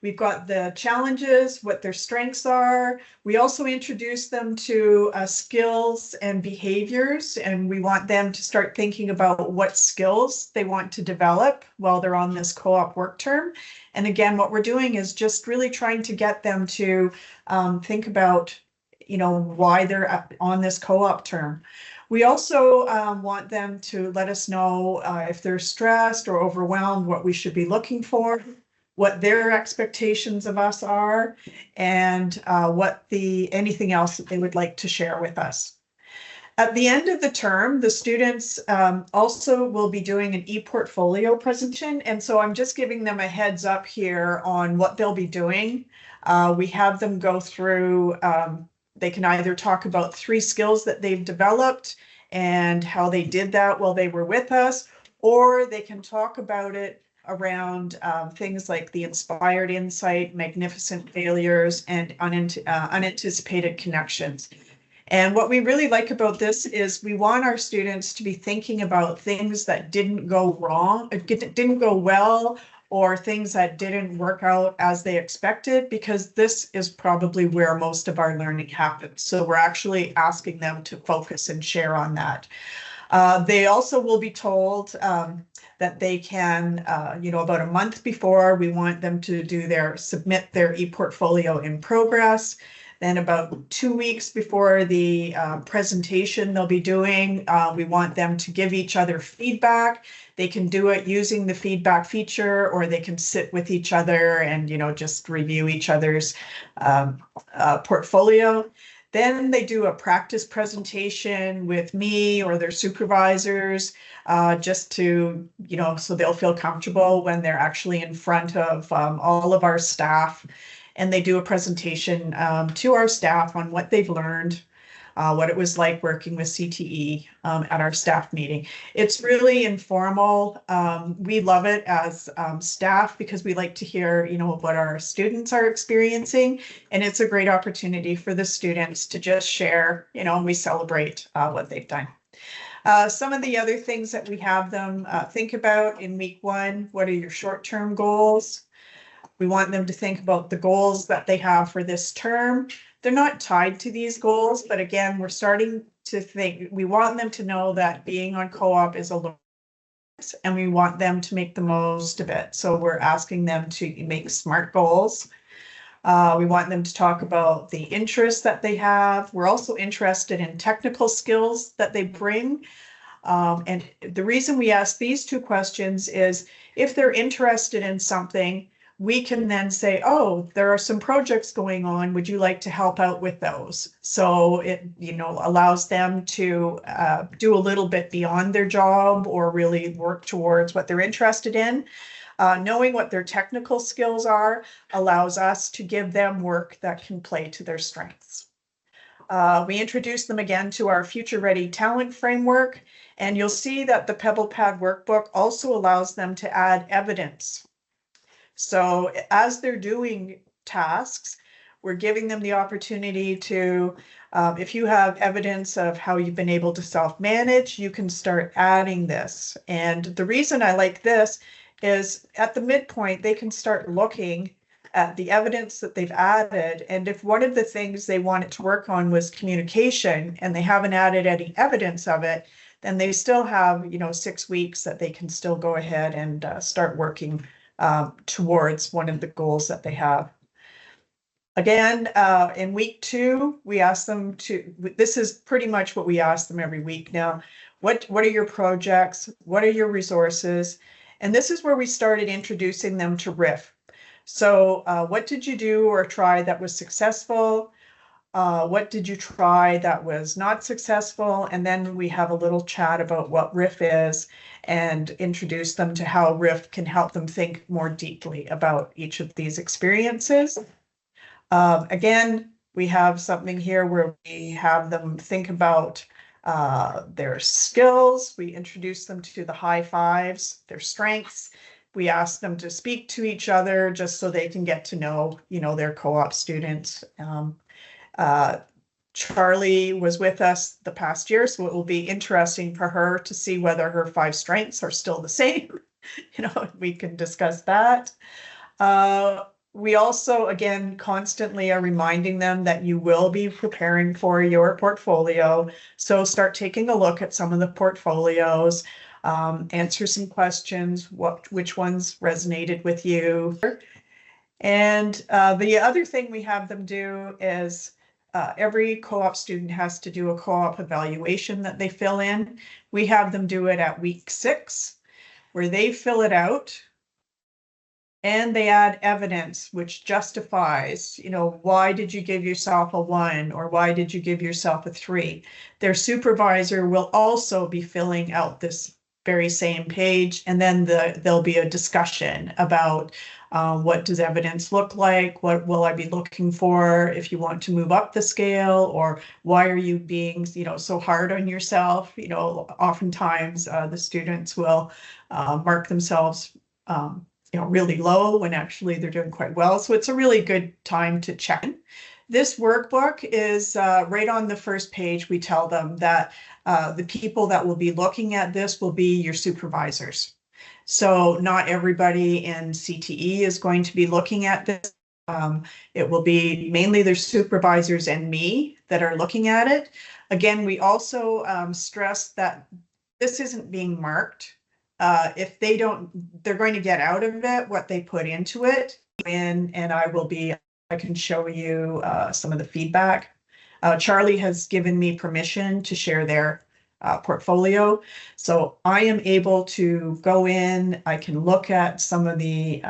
We've got the challenges, what their strengths are. We also introduce them to skills and behaviors, and we want them to start thinking about what skills they want to develop while they're on this co-op work term. And again, what we're doing is just really trying to get them to think about, why they're on this co-op term. We also want them to let us know if they're stressed or overwhelmed, what we should be looking for, what their expectations of us are, and anything else that they would like to share with us. At the end of the term, the students also will be doing an ePortfolio presentation. And so I'm just giving them a heads up here on what they'll be doing. We have them go through, they can either talk about 3 skills that they've developed and how they did that while they were with us, or they can talk about it around things like the inspired insight, magnificent failures, and unanticipated connections. And what we really like about this is we want our students to be thinking about things that didn't go wrong, didn't go well, or things that didn't work out as they expected, because this is probably where most of our learning happens. So we're actually asking them to focus and share on that. They also will be told that they can, about a month before, we want them to submit their ePortfolio in progress. Then about 2 weeks before the presentation they'll be doing, we want them to give each other feedback. They can do it using the feedback feature, or they can sit with each other and, just review each other's portfolio. Then they do a practice presentation with me or their supervisors, just to, so they'll feel comfortable when they're actually in front of all of our staff. And they do a presentation to our staff on what they've learned, what it was like working with CTE at our staff meeting. It's really informal. We love it as staff because we like to hear, what our students are experiencing. And it's a great opportunity for the students to just share, and we celebrate what they've done. Some of the other things that we have them think about in week 1, what are your short-term goals? We want them to think about the goals that they have for this term. They're not tied to these goals, but again, we're starting to think, we want them to know that being on co-op is a learning, and we want them to make the most of it. So we're asking them to make SMART goals. We want them to talk about the interests that they have. We're also interested in technical skills that they bring. And the reason we ask these 2 questions is if they're interested in something, we can then say, oh, there are some projects going on. Would you like to help out with those? So it, allows them to do a little bit beyond their job or really work towards what they're interested in. Knowing what their technical skills are allows us to give them work that can play to their strengths. We introduce them again to our Future Ready Talent Framework, and you'll see that the PebblePad workbook also allows them to add evidence. So as they're doing tasks, we're giving them the opportunity to, if you have evidence of how you've been able to self-manage, you can start adding this. And the reason I like this is at the midpoint, they can start looking at the evidence that they've added. And if one of the things they wanted to work on was communication and they haven't added any evidence of it, then they still have, 6 weeks that they can still go ahead and start working towards one of the goals that they have. Again, in week 2, we ask them to, this is pretty much what we ask them every week now. What are your projects? What are your resources? And this is where we started introducing them to Riff. So what did you do or try that was successful? What did you try that was not successful? And then we have a little chat about what Riff is and introduce them to how Riff can help them think more deeply about each of these experiences. Again, we have something here where we have them think about their skills. We introduce them to the high fives, their strengths. We ask them to speak to each other just so they can get to know, their co-op students. Charley was with us the past year, so it will be interesting for her to see whether her 5 strengths are still the same. We can discuss that. We also, again, constantly are reminding them that you will be preparing for your portfolio. So start taking a look at some of the portfolios, answer some questions, which ones resonated with you. And the other thing we have them do is every co-op student has to do a co-op evaluation that they fill in. We have them do it at week 6, where they fill it out and they add evidence which justifies, why did you give yourself a 1 or why did you give yourself a 3? Their supervisor will also be filling out this very same page, and then there'll be a discussion about what does evidence look like, what will I be looking for if you want to move up the scale, or why are you being so hard on yourself. Oftentimes the students will mark themselves really low when actually they're doing quite well. So it's a really good time to check in. This workbook is right on the first page. We tell them that the people that will be looking at this will be your supervisors. So not everybody in CTE is going to be looking at this. It will be mainly their supervisors and me that are looking at it. Again, we also stress that this isn't being marked. If they don't, they're going to get out of it what they put into it. And I can show you some of the feedback. Charley has given me permission to share their portfolio. So I am able to go in, I can look at some of the,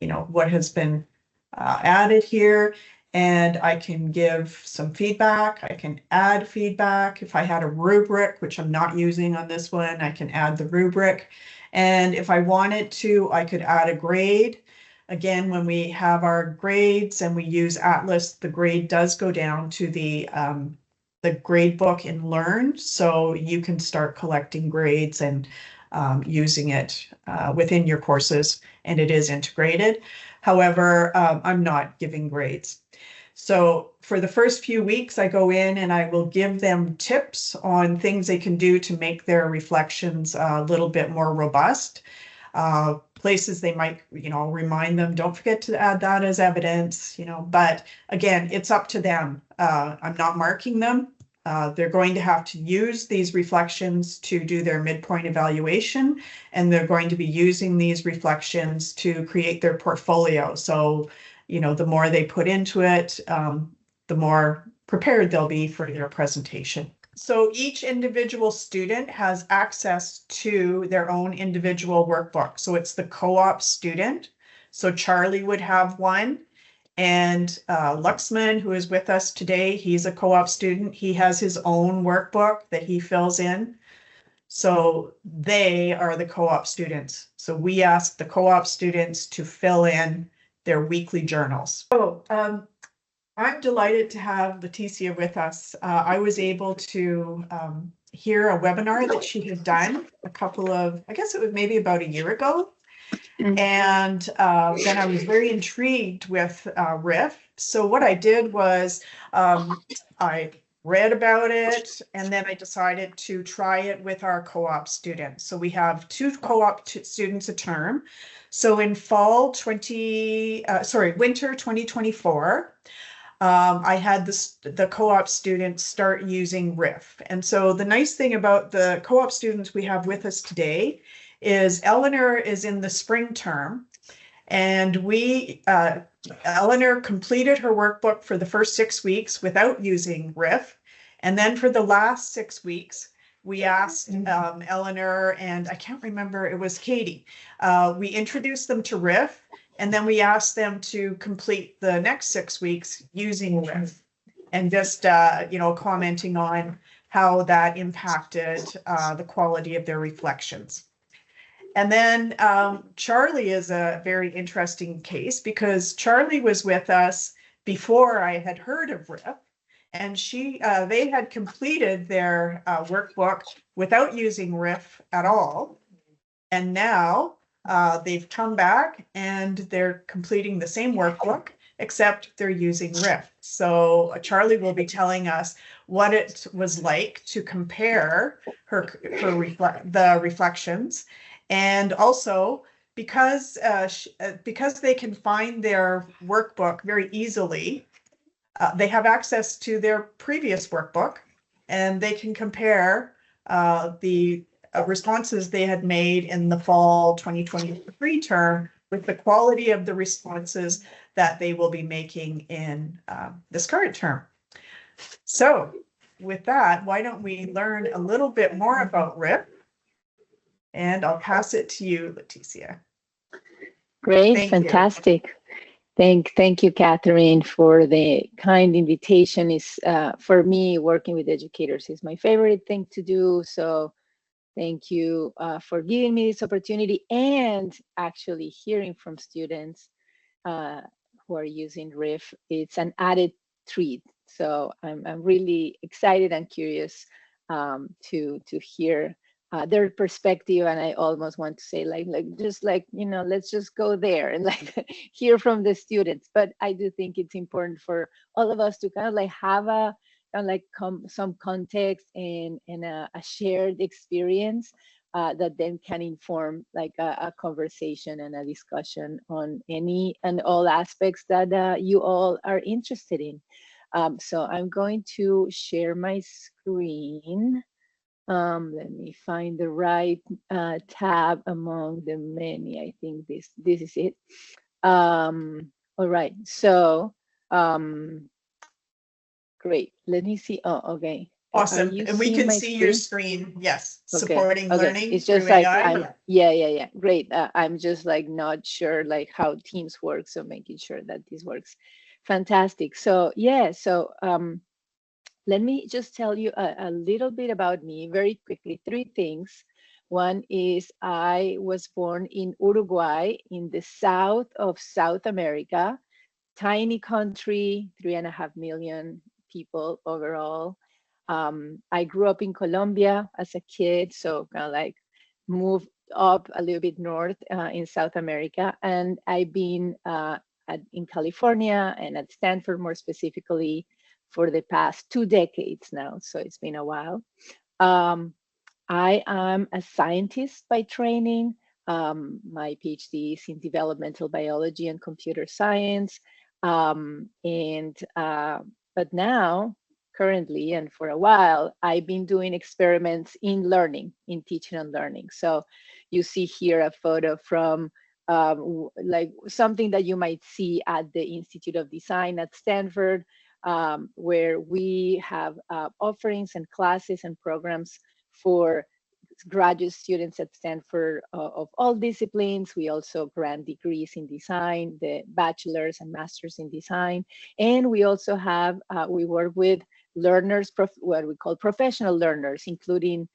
what has been added here, and I can give some feedback. I can add feedback. If I had a rubric, which I'm not using on this one, I can add the rubric. And if I wanted to, I could add a grade. Again, when we have our grades and we use Atlas, the grade does go down to the grade book in Learn. So you can start collecting grades and using it within your courses, and it is integrated. However, I'm not giving grades. So for the first few weeks, I go in and I will give them tips on things they can do to make their reflections a little bit more robust. Places they might, remind them, don't forget to add that as evidence, but again, it's up to them. I'm not marking them. They're going to have to use these reflections to do their midpoint evaluation, and they're going to be using these reflections to create their portfolio. So, the more they put into it, the more prepared they'll be for their presentation. So each individual student has access to their own individual workbook. So it's the co-op student. So Charley would have one. And Luxman, who is with us today, he's a co-op student. He has his own workbook that he fills in. So they are the co-op students. So we ask the co-op students to fill in their weekly journals. So I'm delighted to have Leticia with us. I was able to hear a webinar that she had done I guess it was maybe about a year ago. And then I was very intrigued with Riff. So what I did was I read about it, and then I decided to try it with our co-op students. So we have 2 co-op students a term. So in winter 2024, I had the co-op students start using Riff. And so the nice thing about the co-op students we have with us today is Eleanor is in the spring term, and Eleanor completed her workbook for the first 6 weeks without using Riff. And then for the last 6 weeks, we asked Eleanor, and I can't remember, it was Katie. We introduced them to Riff, and then we asked them to complete the next 6 weeks using Riff, and just, commenting on how that impacted the quality of their reflections. And then Charley is a very interesting case, because Charley was with us before I had heard of Riff, and they had completed their workbook without using Riff at all. And now they've come back and they're completing the same workbook, except they're using Riff. So Charley will be telling us what it was like to compare the reflections, and also because they can find their workbook very easily, they have access to their previous workbook, and they can compare the responses they had made in the fall 2023 term with the quality of the responses that they will be making in this current term. So with that, why don't we learn a little bit more about Riff? And I'll pass it to you, Leticia. Great, Thank fantastic. Thank you, Catherine, for the kind invitation. Is for me, working with educators is my favorite thing to do. So thank you for giving me this opportunity and actually hearing from students who are using Riff. It's an added treat. So I'm really excited and curious to hear their perspective, and I almost want to say let's just go there and hear from the students. But I do think it's important for all of us to kind of have a some context and a shared experience that then can inform a conversation and a discussion on any and all aspects that you all are interested in. So I'm going to share my screen. Let me find the right tab among the many. I think this is it. All right, so great. Let me see. Oh, okay. Awesome. And we can see your screen. Yes. Okay. Supporting learning. It's just through like AI. yeah. Great. I'm just not sure how Teams works, so making sure that this works. Fantastic. So yeah. So let me just tell you a little bit about me very quickly. 3 things. One is I was born in Uruguay in the south of South America, tiny country, 3.5 million people overall. I grew up in Colombia as a kid, so kind of moved up a little bit north in South America, and I've been in California and at Stanford more specifically for the past 2 decades now, so it's been a while. I am a scientist by training. My PhD is in developmental biology and computer science. But now, currently, and for a while, I've been doing experiments in learning, in teaching and learning. So you see here a photo from something that you might see at the Institute of Design at Stanford, where we have offerings and classes and programs for graduate students at Stanford of all disciplines. We also grant degrees in design, the bachelor's and master's in design. And we also have, we work with learners, what we call professional learners, including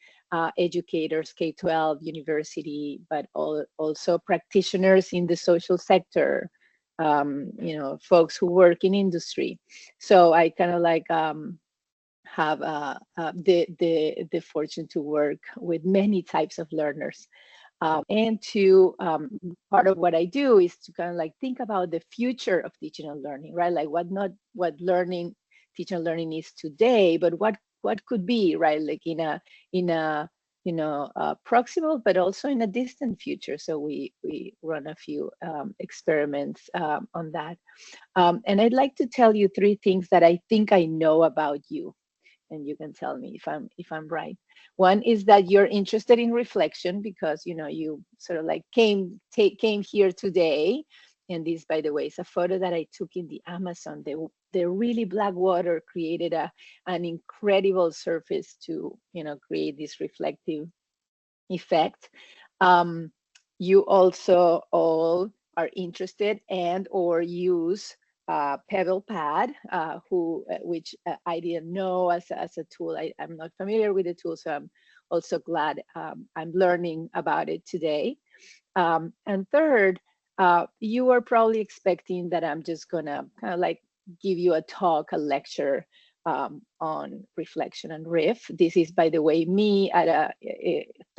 educators, K-12, university, but also practitioners in the social sector, folks who work in industry. So I kind of have the fortune to work with many types of learners. And part of what I do is to kind of think about the future of teaching and learning, right? What teaching and learning is today, but what could be, right? In a proximal, but also in a distant future. So we run a few experiments on that. And I'd like to tell you 3 things that I think I know about you, and you can tell me if I'm right. One is that you're interested in reflection because you sort of came here today. And this, by the way, is a photo that I took in the Amazon. The really black water created an incredible surface to create this reflective effect. You also all are interested and or use PebblePad, which I didn't know as a tool. I'm not familiar with the tool, so I'm also glad I'm learning about it today. And third, you are probably expecting that I'm just gonna kind of give you a talk, a lecture on reflection and Riff. This is, by the way, me at a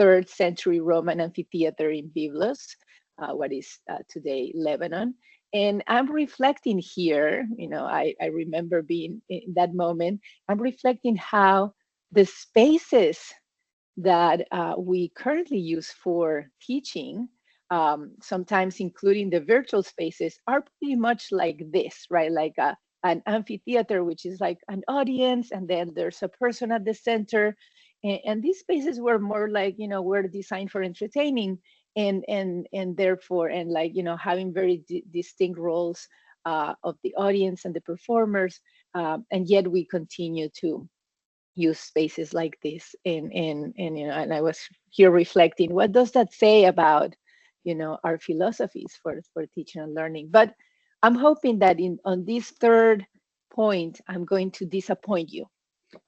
3rd century Roman amphitheater in Byblos, what is today Lebanon. And I'm reflecting here, I remember being in that moment, I'm reflecting how the spaces that we currently use for teaching sometimes including the virtual spaces, are pretty much like this, right? Like an amphitheater, which is like an audience, and then there's a person at the center. And these spaces were more like, were designed for entertaining, and therefore, and like, having very distinct roles of the audience and the performers. And yet we continue to use spaces like this. And I was here reflecting, what does that say about our philosophies for teaching and learning? But I'm hoping that on this third point, I'm going to disappoint you.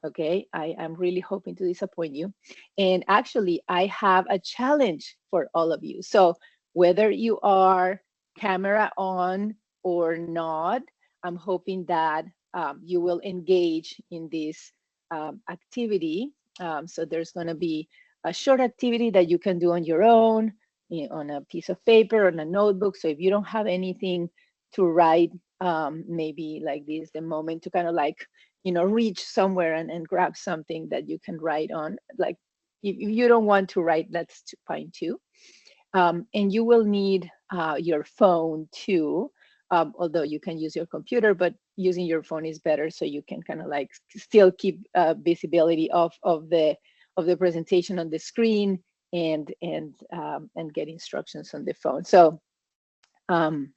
Okay, I am really hoping to disappoint you. And actually, I have a challenge for all of you. So whether you are camera on or not, I'm hoping that you will engage in this activity. So there's going to be a short activity that you can do on your own, on a piece of paper, on a notebook. So if you don't have anything to write, maybe like this, the moment to kind of like, reach somewhere and grab something that you can write on. Like if you don't want to write, that's fine too. And you will need your phone too, although you can use your computer, but using your phone is better, so you can kind of like still keep visibility of the presentation on the screen, and get instructions on the phone. So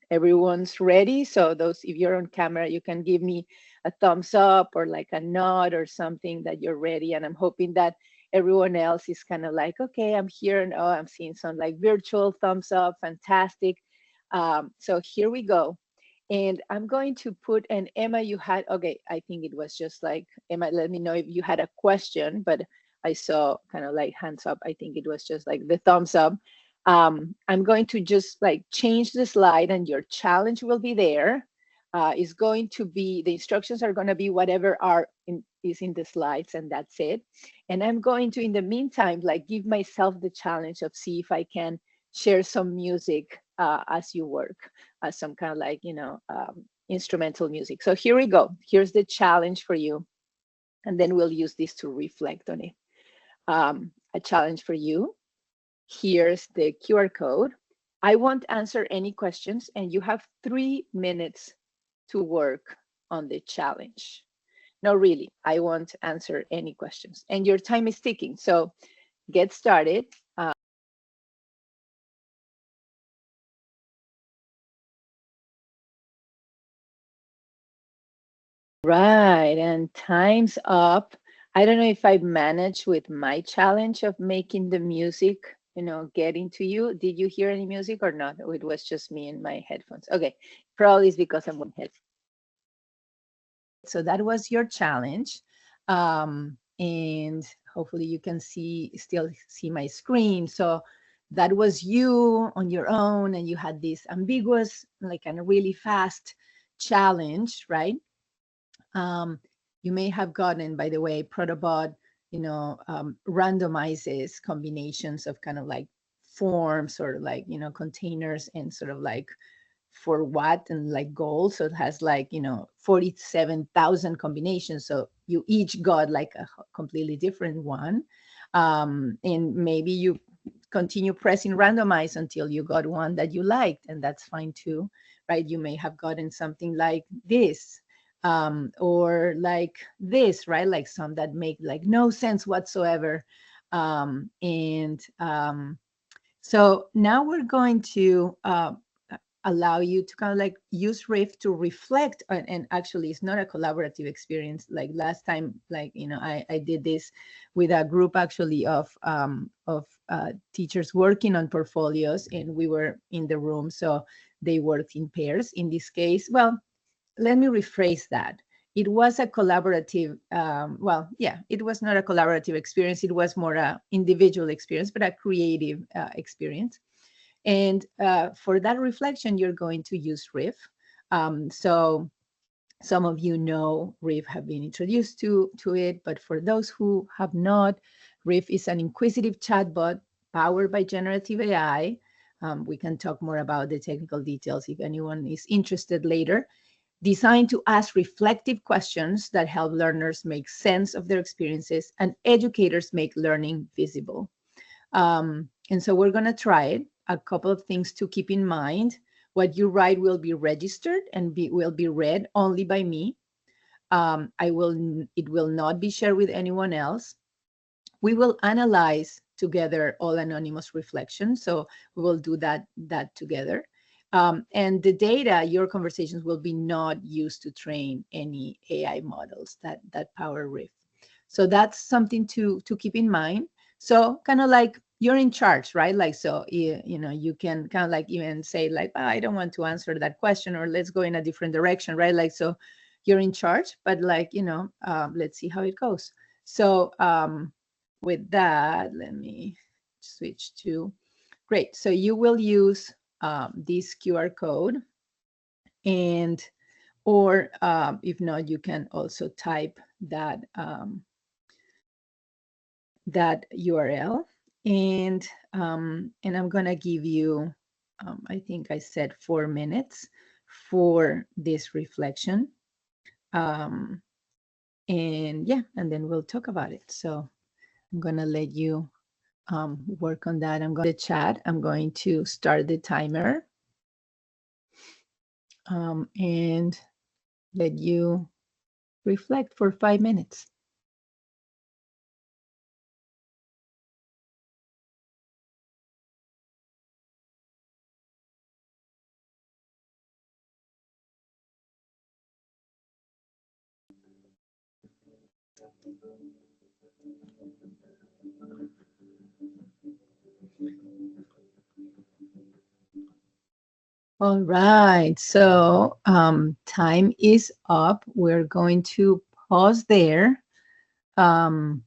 everyone's ready. So those, if you're on camera, you can give me a thumbs up or like a nod or something that you're ready. And I'm hoping that everyone else is kind of like, okay, I'm here, and oh, I'm seeing some like virtual thumbs up, fantastic. So here we go. And I'm going to put an Emma, you had, okay, I think it was just like, Emma, let me know if you had a question, but I saw kind of like hands up. I think it was just like the thumbs up. I'm going to just like change the slide, and your challenge will be there. Is going to be, the instructions are going to be whatever is in the slides, and that's it. And I'm going to, in the meantime, like give myself the challenge of see if I can share some music as you work, some kind of like, instrumental music. So here we go. Here's the challenge for you. And then we'll use this to reflect on it. A challenge for you. Here's the QR code. I won't answer any questions, and you have 3 minutes to work on the challenge. No, really, I won't answer any questions. And your time is ticking, so get started. Right, and time's up. I don't know if I managed with my challenge of making the music, getting to you. Did you hear any music or not? Or it was just me and my headphones. Okay, probably it's because I'm on headphones. So that was your challenge. And hopefully you can still see my screen. So that was you on your own, and you had this ambiguous, like a really fast challenge, right? You may have gotten, by the way, Protobot, randomizes combinations of kind of like forms or like, containers, and sort of like for what and like goals. So it has like, 47,000 combinations. So you each got like a completely different one. And maybe you continue pressing randomize until you got one that you liked, and that's fine too, right? You may have gotten something like this, or like this, right? Like some that make like no sense whatsoever. So now we're going to allow you to kind of like use Riff to reflect on, and actually it's not a collaborative experience. Like last time, like, I did this with a group actually of teachers working on portfolios, and we were in the room, so they worked in pairs. In this case, well, let me rephrase that. It was a collaborative, it was not a collaborative experience. It was more a individual experience, but a creative experience. And for that reflection, you're going to use Riff. So some of you know Riff, have been introduced to it, but for those who have not, Riff is an inquisitive chatbot powered by generative AI. We can talk more about the technical details if anyone is interested later. Designed to ask reflective questions that help learners make sense of their experiences and educators make learning visible. And so we're going to try it. a couple of things to keep in mind. What you write will be registered and will be read only by me. It will not be shared with anyone else. We will analyze together all anonymous reflections. So we will do that together. And the data, your conversations, will be not used to train any AI models that power Riff. So that's something to keep in mind. So kind of like you're in charge, right? Like, so, you can kind of like even say like, oh, I don't want to answer that question, or let's go in a different direction, right? Like, so you're in charge, but like, let's see how it goes. So with that, let me switch to, great. So you will use this QR code, and or if not, you can also type that that URL, and I'm gonna give you, I think I said 4 minutes for this reflection, and yeah, and then we'll talk about it. So I'm gonna let you work on that. I'm going to chat. I'm going to start the timer and let you reflect for 5 minutes. All right, so time is up. We're going to pause there. If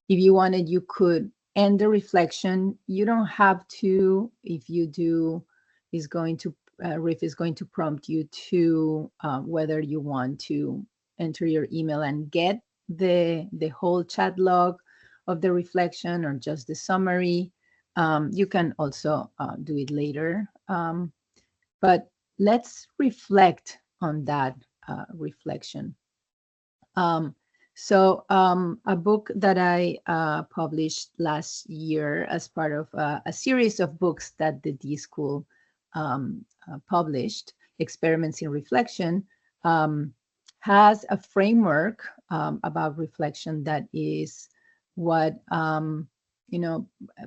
you wanted, you could end the reflection. You don't have to. If you do, Riff is going to prompt you to whether you want to enter your email and get the whole chat log of the reflection or just the summary. You can also do it later. But let's reflect on that reflection. So a book that I published last year as part of a series of books that the D.school published, Experiments in Reflection, has a framework about reflection that is what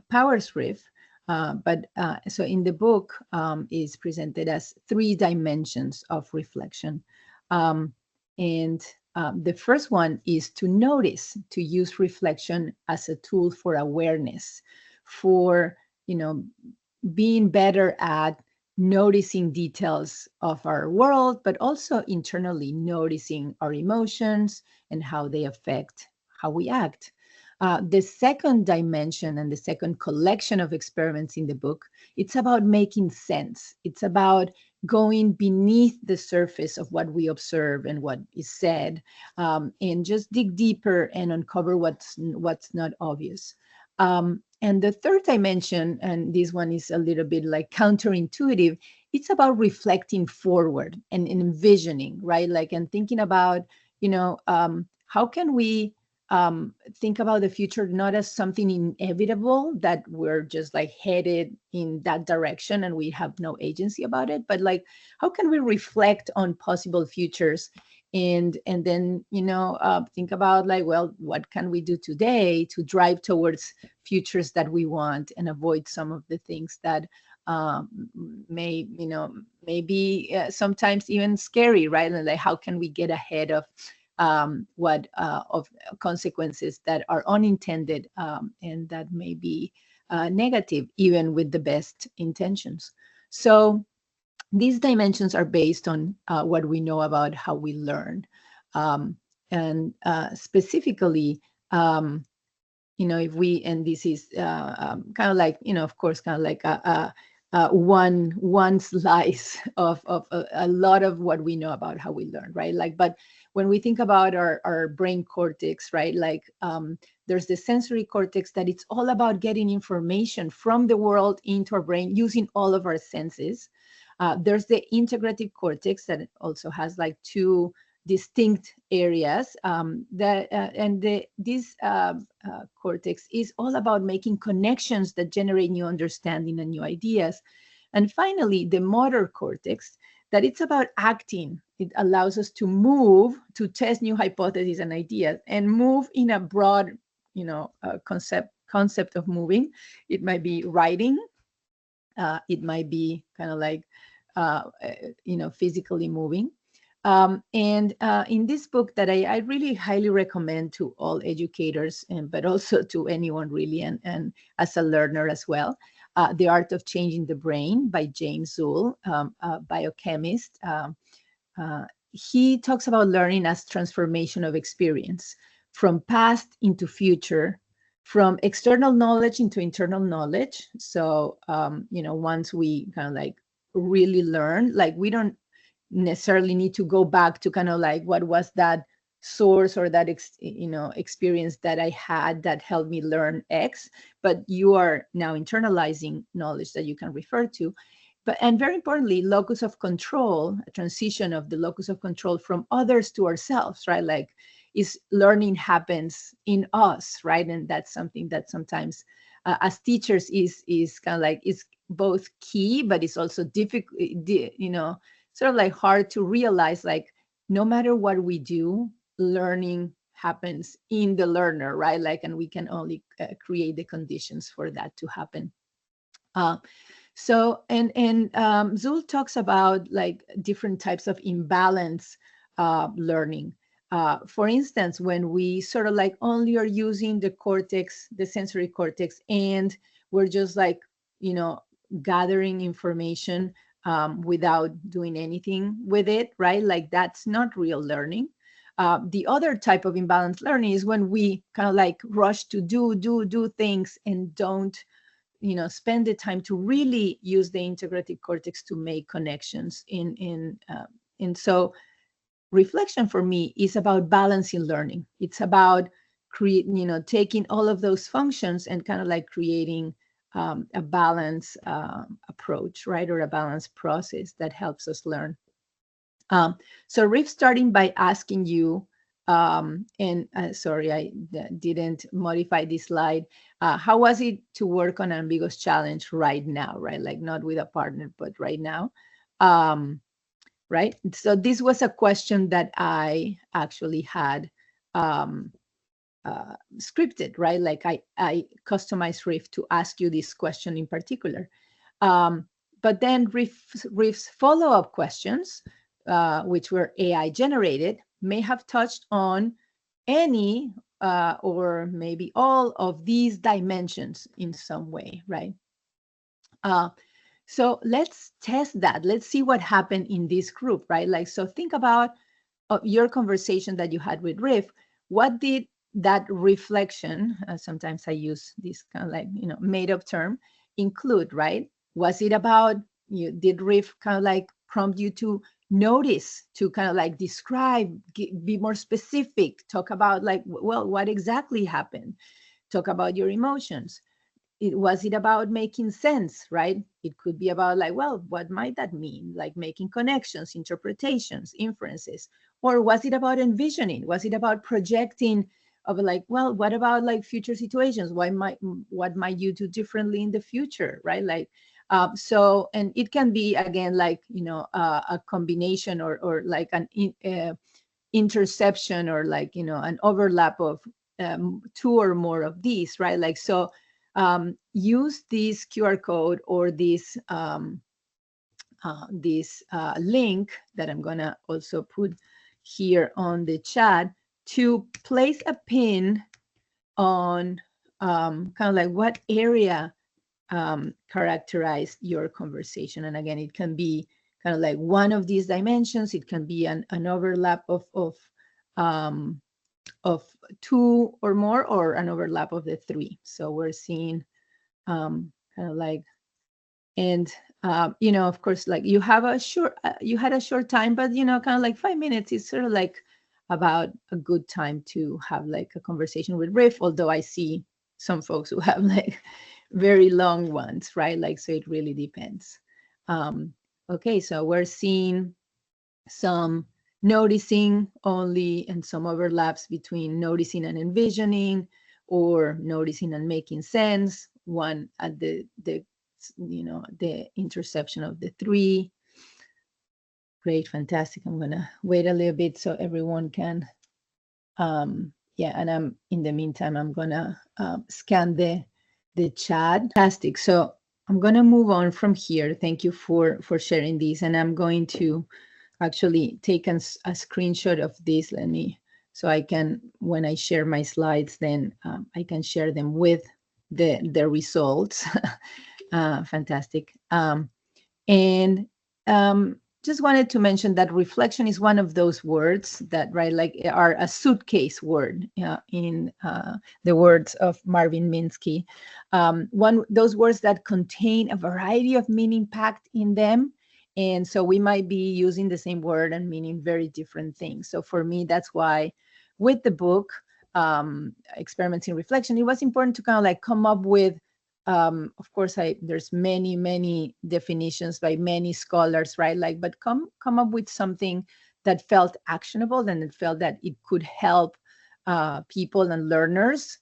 powers Riff. So in the book is presented as 3 dimensions of reflection. And the first one is to notice, to use reflection as a tool for awareness, for, being better at noticing details of our world, but also internally noticing our emotions and how they affect how we act. The second dimension and the second collection of experiments in the book, it's about making sense. It's about going beneath the surface of what we observe and what is said, and just dig deeper and uncover what's not obvious. And the third dimension, and this one is a little bit like counterintuitive, it's about reflecting forward and envisioning, right? Like, and thinking about, how can we think about the future not as something inevitable that we're just like headed in that direction and we have no agency about it, but like, how can we reflect on possible futures and then think about like, well, what can we do today to drive towards futures that we want and avoid some of the things that may be sometimes even scary, right? And like, how can we get ahead of of consequences that are unintended and that may be negative, even with the best intentions. So these dimensions are based on what we know about how we learn. And specifically, if we, and this is kind of like, of course, kind of like one slice of a lot of what we know about how we learn, right? Like, but when we think about our brain cortex, right, like there's the sensory cortex that it's all about getting information from the world into our brain using all of our senses. There's the integrative cortex that also has like two distinct areas. This cortex is all about making connections that generate new understanding and new ideas. And finally, the motor cortex, that it's about acting. It allows us to move, to test new hypotheses and ideas, and move in a broad, concept of moving. It might be writing. It might be kind of like, physically moving. In this book that I really highly recommend to all educators, but also to anyone really, and as a learner as well, The Art of Changing the Brain by James Zool, a biochemist. He talks about learning as transformation of experience, from past into future, from external knowledge into internal knowledge. So, once we kind of like really learn, like we don't necessarily need to go back to kind of like, what was that source or that experience that I had that helped me learn X, but you are now internalizing knowledge that you can refer to. And very importantly, locus of control, a transition of the locus of control from others to ourselves, right? Like, is learning happens in us, right? And that's something that sometimes as teachers is kind of like, is both key, but it's also difficult, sort of like hard to realize, like, no matter what we do, learning happens in the learner, right? Like, and we can only create the conditions for that to happen. Zool talks about like different types of imbalance learning. For instance, when we sort of like only are using the cortex, the sensory cortex, and we're just like, gathering information without doing anything with it, right? Like, that's not real learning. The other type of imbalanced learning is when we kind of like rush to do things and don't, spend the time to really use the integrative cortex to make connections and so reflection for me is about balancing learning. It's about taking all of those functions and kind of like creating a balanced approach, right? Or a balanced process that helps us learn. So Riff, starting by asking you, sorry, I didn't modify this slide. How was it to work on an ambiguous challenge right now, right? Like, not with a partner, but right now. Right? So this was a question that I actually had scripted, right? Like, I customized Riff to ask you this question in particular. But then Riff's follow-up questions, which were AI generated, may have touched on any or maybe all of these dimensions in some way, right? So let's test that. Let's see what happened in this group, right? Like, so think about your conversation that you had with Riff. What did that reflection, sometimes I use this kind of like, made up term, include, right? Was it about, did Riff kind of like prompt you to notice, to kind of like describe, be more specific, talk about like, well, what exactly happened? Talk about your emotions. Was it about making sense, right? It could be about like, well, what might that mean? Like making connections, interpretations, inferences. Or was it about envisioning? Was it about projecting of like, well, what about like future situations? What might you do differently in the future, right? Like, so, and it can be, again, like, a combination or like an interception or like, an overlap of two or more of these, right? Like, so use this QR code or this link that I'm gonna also put here on the chat to place a pin on kind of like what area characterized your conversation. And again, it can be kind of like one of these dimensions. It can be an overlap of two or more, or an overlap of the three. So we're seeing kind of like, and of course, like you had a short time, but kind of like 5 minutes is sort of like about a good time to have like a conversation with Riff, although I see some folks who have like very long ones, right? Like, so it really depends. Okay, so we're seeing some noticing only, and some overlaps between noticing and envisioning, or noticing and making sense, one at the the intersection of the three. Great, fantastic. I'm gonna wait a little bit so everyone can yeah, and I'm in the meantime, I'm gonna scan the chat. Fantastic. So I'm gonna move on from here. Thank you for sharing this, and I'm going to actually take a screenshot of this. Let me, so I can, when I share my slides, then I can share them with the results. Fantastic. And just wanted to mention that reflection is one of those words that, right, like are a suitcase word in the words of Marvin Minsky. Those words that contain a variety of meaning packed in them. And so we might be using the same word and meaning very different things. So for me, that's why with the book, Experiments in Reflection, it was important to kind of like come up with of course, there's many definitions by many scholars, right? Like, but come up with something that felt actionable and it felt that it could help people and learners,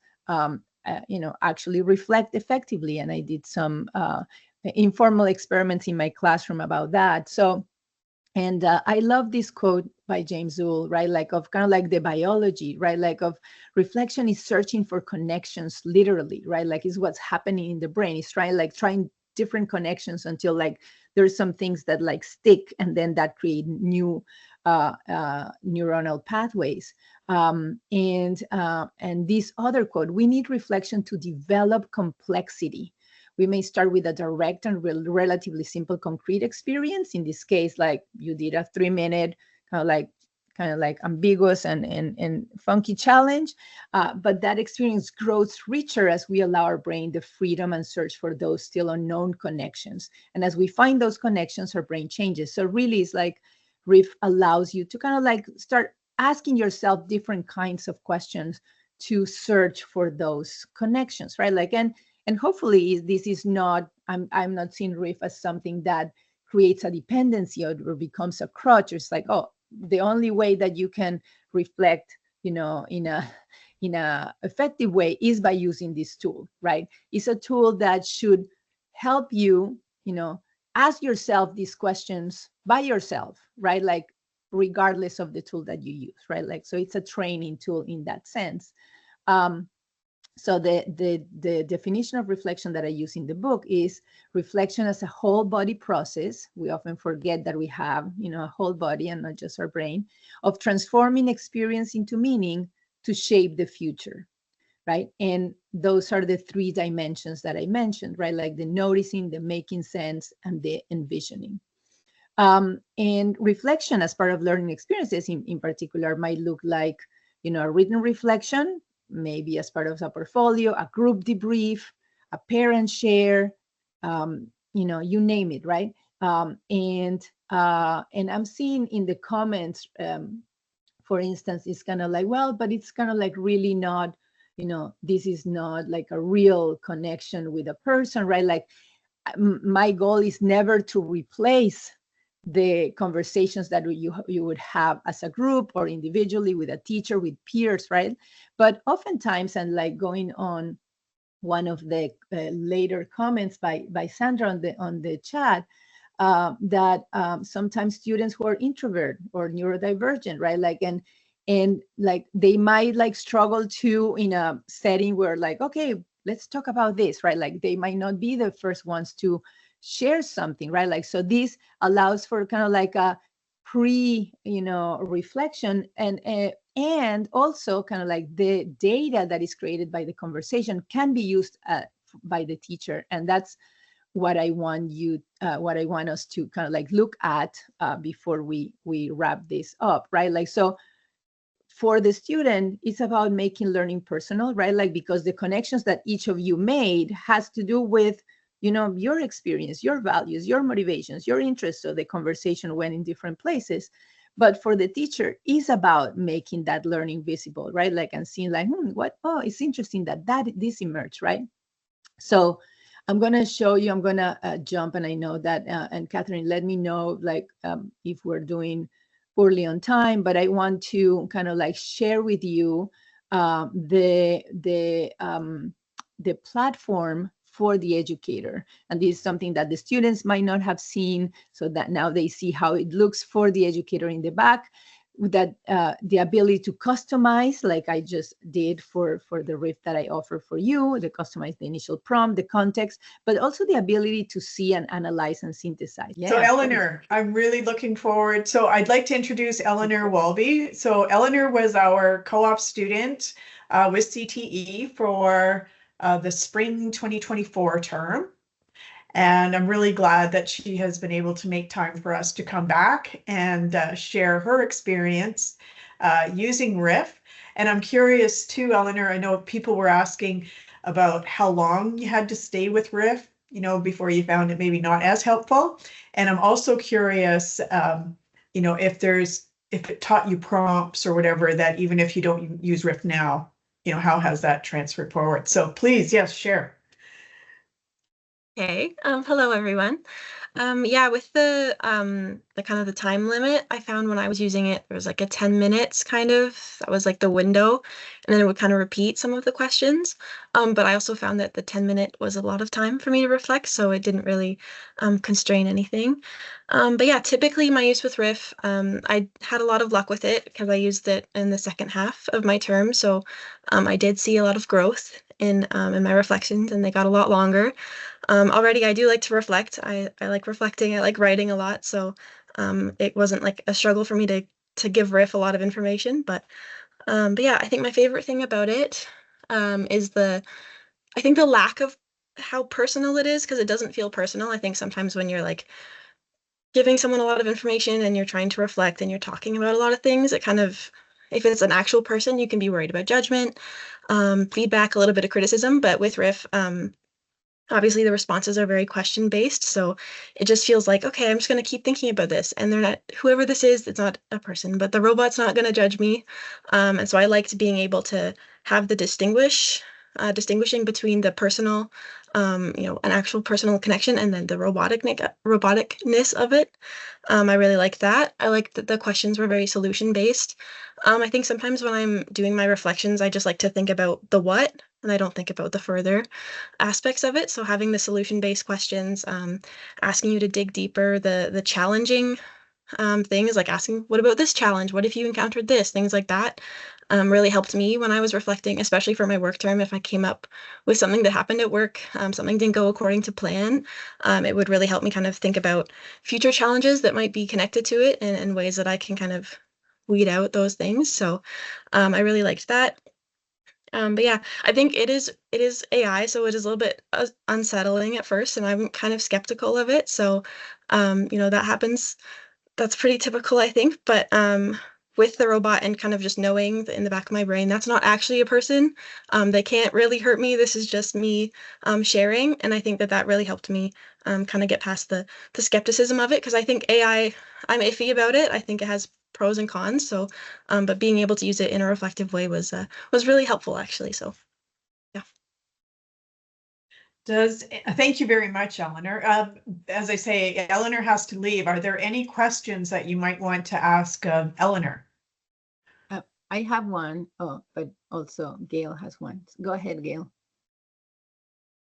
actually reflect effectively. And I did some informal experiments in my classroom about that. So, and I love this quote by James Zool, right? Like of kind of like the biology, right? Like of reflection is searching for connections, literally, right? Like is what's happening in the brain. It's trying different connections until like there's some things that like stick, and then that create new neuronal pathways. And this other quote: we need reflection to develop complexity. We may start with a direct and relatively simple concrete experience. In this case, like you did a 3-minute kind of like ambiguous and funky challenge. But that experience grows richer as we allow our brain the freedom and search for those still unknown connections. And as we find those connections, our brain changes. So really it's like Riff allows you to kind of like start asking yourself different kinds of questions to search for those connections, right? Like, and hopefully this is not, I'm not seeing Riff as something that creates a dependency or becomes a crutch. It's like, oh, the only way that you can reflect, in a effective way is by using this tool, right? It's a tool that should help you, ask yourself these questions by yourself, right? Like regardless of the tool that you use, right? Like, so it's a training tool in that sense. So the definition of reflection that I use in the book is reflection as a whole body process. We often forget that we have, a whole body and not just our brain, of transforming experience into meaning to shape the future, right? And those are the 3 dimensions that I mentioned, right? Like the noticing, the making sense, and the envisioning. And reflection as part of learning experiences in particular might look like, a written reflection, maybe as part of a portfolio, a group debrief, a parent share, you name it, right? And I'm seeing in the comments, for instance, it's kind of like, well, but it's kind of like really not, this is not like a real connection with a person, right? Like my goal is never to replace the conversations that you would have as a group or individually with a teacher, with peers, right? But oftentimes, and like going on one of the later comments by Sandra on the chat, that sometimes students who are introvert or neurodivergent, right? Like, and like they might like struggle to in a setting where like, okay, let's talk about this, right? Like they might not be the first ones to share something, right? Like, so this allows for kind of like a reflection, and also kind of like the data that is created by the conversation can be used by the teacher. And that's what I want us to kind of like look at before we wrap this up, right? Like, so for the student, it's about making learning personal, right? Like, because the connections that each of you made has to do with, your experience, your values, your motivations, your interests. So the conversation went in different places. But for the teacher, it's about making that learning visible, right? Like, and seeing like, it's interesting that this emerged, right? So I'm going to show you, I'm going to jump, and I know that, and Catherine, let me know, like, if we're doing poorly on time, but I want to kind of like share with you the platform for the educator. And this is something that the students might not have seen, so that now they see how it looks for the educator in the back. That the ability to customize, like I just did for the Riff that I offer for you, the customize the initial prompt, the context, but also the ability to see and analyze and synthesize. So Eleanor, I'm really looking forward. So I'd like to introduce Eleanor Walby. So Eleanor was our co-op student with CTE for the spring 2024 term. And I'm really glad that she has been able to make time for us to come back and share her experience using Riff. And I'm curious too, Eleanor, I know people were asking about how long you had to stay with Riff, before you found it maybe not as helpful. And I'm also curious, if it taught you prompts or whatever, that even if you don't use Riff now, how has that transferred forward? So please, yes, share. Okay. Hello, everyone. Yeah, with the kind of the time limit, I found when I was using it, there was like a 10 minutes kind of, that was like the window, and then it would kind of repeat some of the questions. But I also found that the 10-minute was a lot of time for me to reflect, so it didn't really constrain anything. But yeah, typically my use with Riff, I had a lot of luck with it because I used it in the second half of my term. So I did see a lot of growth in my reflections, and they got a lot longer. Already I do like to reflect. I like reflecting. I like writing a lot. So it wasn't like a struggle for me to give Riff a lot of information. But yeah, I think my favorite thing about it is I think the lack of how personal it is, because it doesn't feel personal. I think sometimes when you're like giving someone a lot of information and you're trying to reflect and you're talking about a lot of things, it kind of, if it's an actual person, you can be worried about judgment, feedback, a little bit of criticism. But with Riff, obviously the responses are very question based, so it just feels like, okay, I'm just going to keep thinking about this, and they're not, whoever this is, it's not a person, but the robot's not going to judge me. And so I liked being able to have the distinguishing between the personal, an actual personal connection, and then the roboticness of it. I really liked that. I liked that the questions were very solution based. I think sometimes when I'm doing my reflections, I just like to think about the what, and I don't think about the further aspects of it. So having the solution-based questions, asking you to dig deeper, the challenging things, like asking, what about this challenge? What if you encountered this? Things like that really helped me when I was reflecting, especially for my work term. If I came up with something that happened at work, something didn't go according to plan, it would really help me kind of think about future challenges that might be connected to it, and ways that I can kind of weed out those things. So I really liked that. But yeah, I think it is AI, so it is a little bit unsettling at first, and I'm kind of skeptical of it. So, that happens. That's pretty typical, I think. But with the robot and kind of just knowing in the back of my brain, that's not actually a person. They can't really hurt me. This is just me sharing, and I think that really helped me kind of get past the skepticism of it, because I think AI, I'm iffy about it. I think it has pros and cons. So, but being able to use it in a reflective way was really helpful, actually. So, yeah. Thank you very much, Eleanor. As I say, Eleanor has to leave. Are there any questions that you might want to ask Eleanor? I have one. Oh, but also Gail has one. Go ahead, Gail.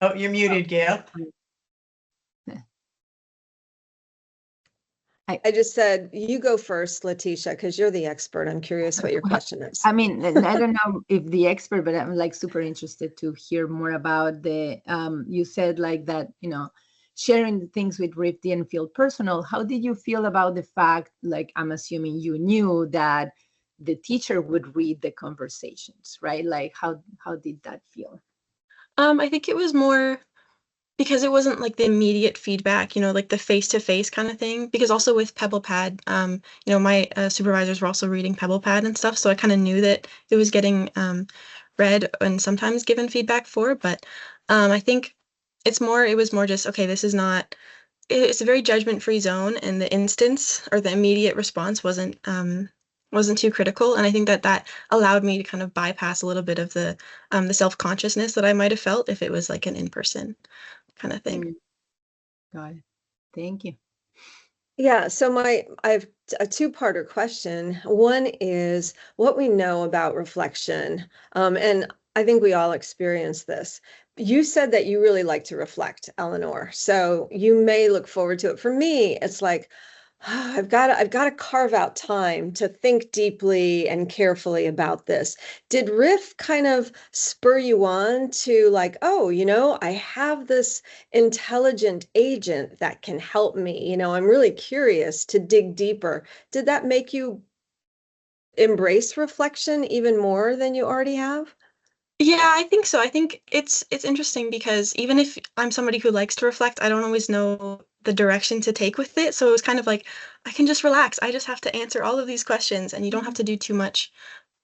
Oh, you're muted, Gail. I just said, you go first, Leticia, because you're the expert. I'm curious what your question is. I mean, I don't know if the expert, but I'm like super interested to hear more about the, you said like that, sharing the things with Riff didn't feel personal. How did you feel about the fact, like, I'm assuming you knew that the teacher would read the conversations, right? Like, how did that feel? I think it was more because it wasn't like the immediate feedback, like the face-to-face kind of thing. Because also with PebblePad, my supervisors were also reading PebblePad and stuff, so I kind of knew that it was getting read and sometimes given feedback for. But I think it was more just, okay, this is not. It's a very judgment-free zone, and the instance or the immediate response wasn't too critical, and I think that allowed me to kind of bypass a little bit of the self-consciousness that I might have felt if it was like an in-person kind of thing. Got it. Thank you. Yeah, so I have a two-parter question. One is what we know about reflection, and I think we all experience this. You said that you really like to reflect, Eleanor, so you may look forward to it. For me, it's like, I've got to carve out time to think deeply and carefully about this. Did Riff kind of spur you on to like, oh, I have this intelligent agent that can help me? I'm really curious to dig deeper. Did that make you embrace reflection even more than you already have? Yeah, I think so. I think it's interesting because even if I'm somebody who likes to reflect, I don't always know the direction to take with it. So it was kind of like I can just relax. I just have to answer all of these questions and you don't have to do too much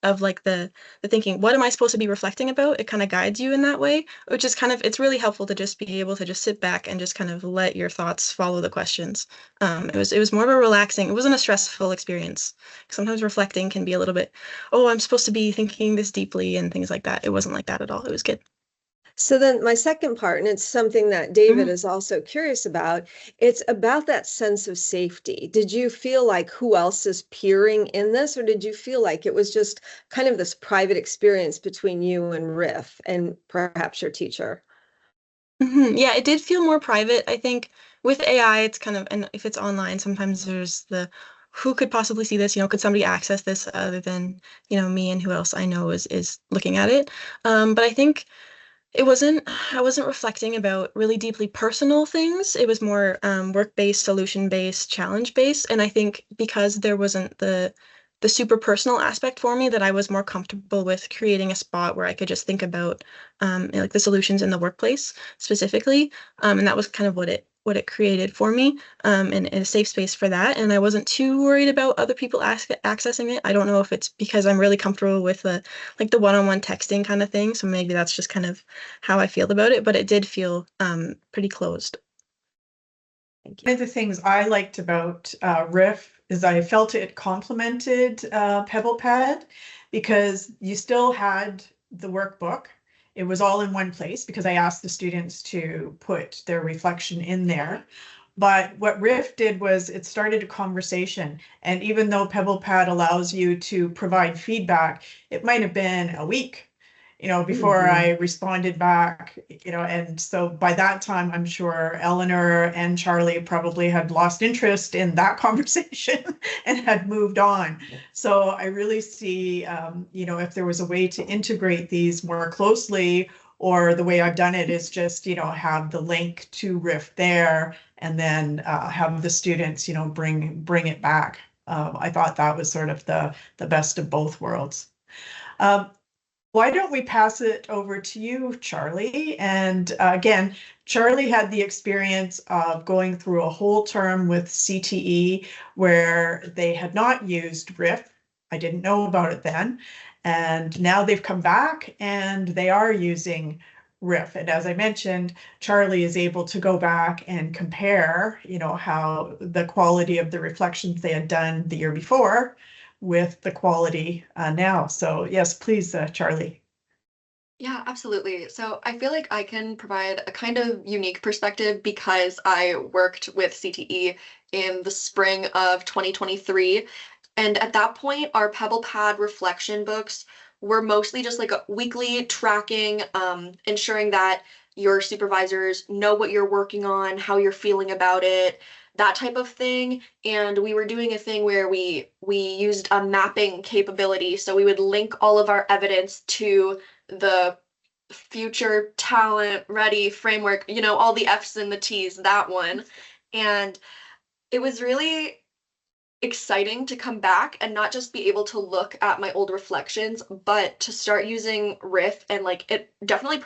of like the thinking, what am I supposed to be reflecting about? It kind of guides you in that way, which is kind of, it's really helpful to just be able to just sit back and just kind of let your thoughts follow the questions. It was more of a relaxing, it wasn't a stressful experience. Sometimes reflecting can be a little bit, oh, I'm supposed to be thinking this deeply and things like that. It wasn't like that at all. It was good. So then my second part, and it's something that David Mhm. is also curious about, it's about that sense of safety. Did you feel like who else is peering in this, or did you feel like it was just kind of this private experience between you and Riff and perhaps your teacher? Yeah, it did feel more private. I think with AI, it's kind of, and if it's online, sometimes there's the who could possibly see this? Could somebody access this other than, me and who else I know is looking at it? But I think I wasn't reflecting about really deeply personal things. It was more work-based, solution-based, challenge-based. And I think because there wasn't the super personal aspect for me, that I was more comfortable with creating a spot where I could just think about like the solutions in the workplace specifically. And that was kind of what it created for me, and a safe space for that. And I wasn't too worried about other people accessing it. I don't know if it's because I'm really comfortable with the one-on-one texting kind of thing. So maybe that's just kind of how I feel about it, but it did feel pretty closed. Thank One you. of the things I liked about Riff is I felt it complemented PebblePad because you still had the workbook. It was all in one place because I asked the students to put their reflection in there. But what Riff did was it started a conversation. And even though PebblePad allows you to provide feedback, it might have been a week, before Mhm. I responded back, and so by that time, I'm sure Eleanor and Charley probably had lost interest in that conversation and had moved on. So I really see, if there was a way to integrate these more closely, or the way I've done it is just, have the link to Riff there and then have the students, bring it back. I thought that was sort of the best of both worlds. Um, why don't we pass it over to you, Charley? And again, Charley had the experience of going through a whole term with CTE where they had not used Riff. I didn't know about it then. And now they've come back and they are using Riff. And as I mentioned, Charley is able to go back and compare, how the quality of the reflections they had done the year before with the quality now. So yes, please, Charley. Yeah, absolutely. So I feel like I can provide a kind of unique perspective because I worked with CTE in the spring of 2023. And at that point, our PebblePad reflection books were mostly just like a weekly tracking, ensuring that your supervisors know what you're working on, how you're feeling about it, that type of thing. And we were doing a thing where we used a mapping capability. So we would link all of our evidence to the future talent ready framework, all the F's and the T's, that one. And it was really exciting to come back and not just be able to look at my old reflections, but to start using Riff, and like it definitely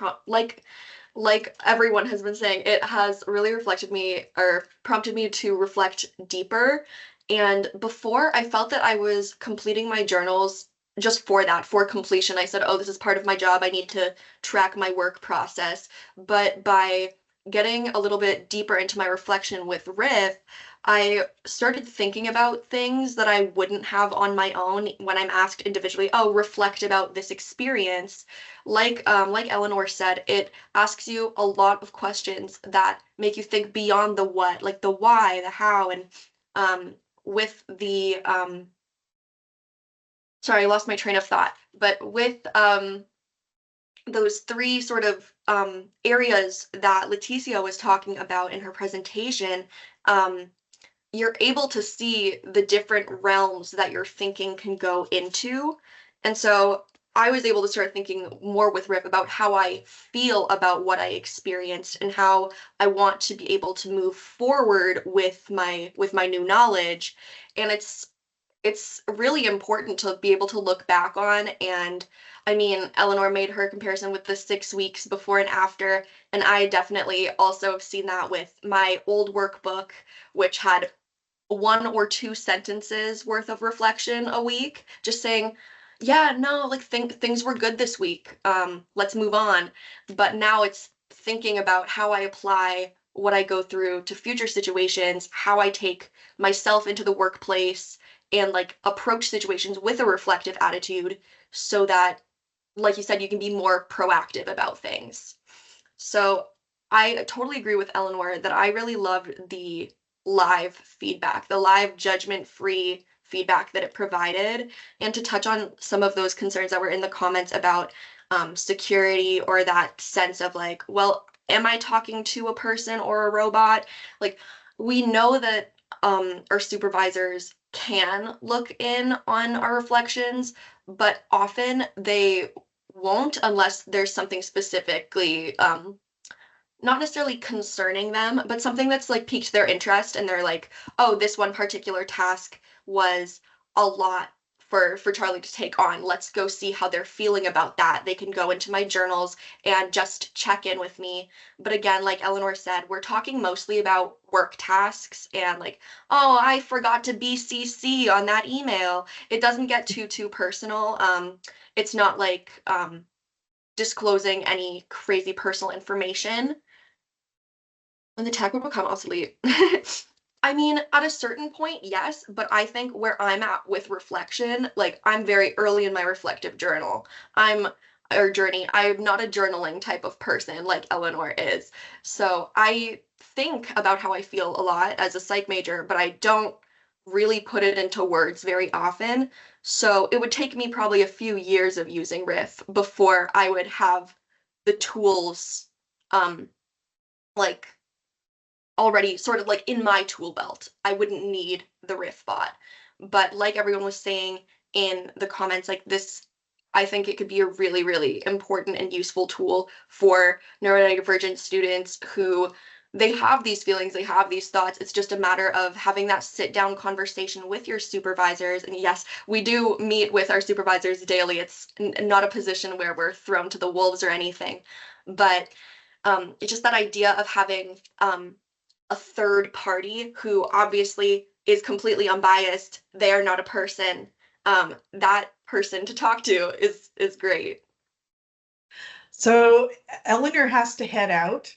like everyone has been saying, it has really reflected me or prompted me to reflect deeper. And before, I felt that I was completing my journals just for that, for completion. I said, oh, this is part of my job. I need to track my work process. But by getting a little bit deeper into my reflection with Riff, I started thinking about things that I wouldn't have on my own when I'm asked individually, oh, reflect about this experience. Like Eleanor said, it asks you a lot of questions that make you think beyond the what, like the why, the how, and with the sorry, I lost my train of thought, but with those three sort of areas that Leticia was talking about in her presentation, you're able to see the different realms that your thinking can go into. And so I was able to start thinking more with Riff about how I feel about what I experienced and how I want to be able to move forward with my new knowledge. And it's really important to be able to look back on. And I mean, Eleanor made her comparison with the 6 weeks before and after, and I definitely also have seen that with my old workbook, which had 1 or 2 sentences worth of reflection a week, just saying, yeah, no, like things were good this week. Let's move on. But now it's thinking about how I apply what I go through to future situations, how I take myself into the workplace and like approach situations with a reflective attitude so that, like you said, you can be more proactive about things. So I totally agree with Eleanor that I really loved the live feedback, the live judgment-free feedback that it provided. And to touch on some of those concerns that were in the comments about security or that sense of like, well, am I talking to a person or a robot? Like, we know that our supervisors can look in on our reflections, but often they won't unless there's something specifically not necessarily concerning them, but something that's like piqued their interest and they're like, oh, this one particular task was a lot for Charley to take on. Let's go see how they're feeling about that. They can go into my journals and just check in with me. But again, like Eleanor said, we're talking mostly about work tasks and like, oh, I forgot to BCC on that email. It doesn't get too personal. It's not like disclosing any crazy personal information. And the tag would become obsolete. I mean, at a certain point, yes, but I think where I'm at with reflection, like I'm very early in my reflective journey. I'm not a journaling type of person like Eleanor is. So I think about how I feel a lot as a psych major, but I don't really put it into words very often. So it would take me probably a few years of using Riff before I would have the tools like already sort of like in my tool belt. I wouldn't need the Riff bot. But like everyone was saying in the comments, like this, I think it could be a really, really important and useful tool for neurodivergent students who they have these feelings, they have these thoughts. It's just a matter of having that sit down conversation with your supervisors. And yes, we do meet with our supervisors daily. It's not a position where we're thrown to the wolves or anything, but it's just that idea of having a third party who obviously is completely unbiased. They are not a person. That person to talk to is great. So Eleanor has to head out.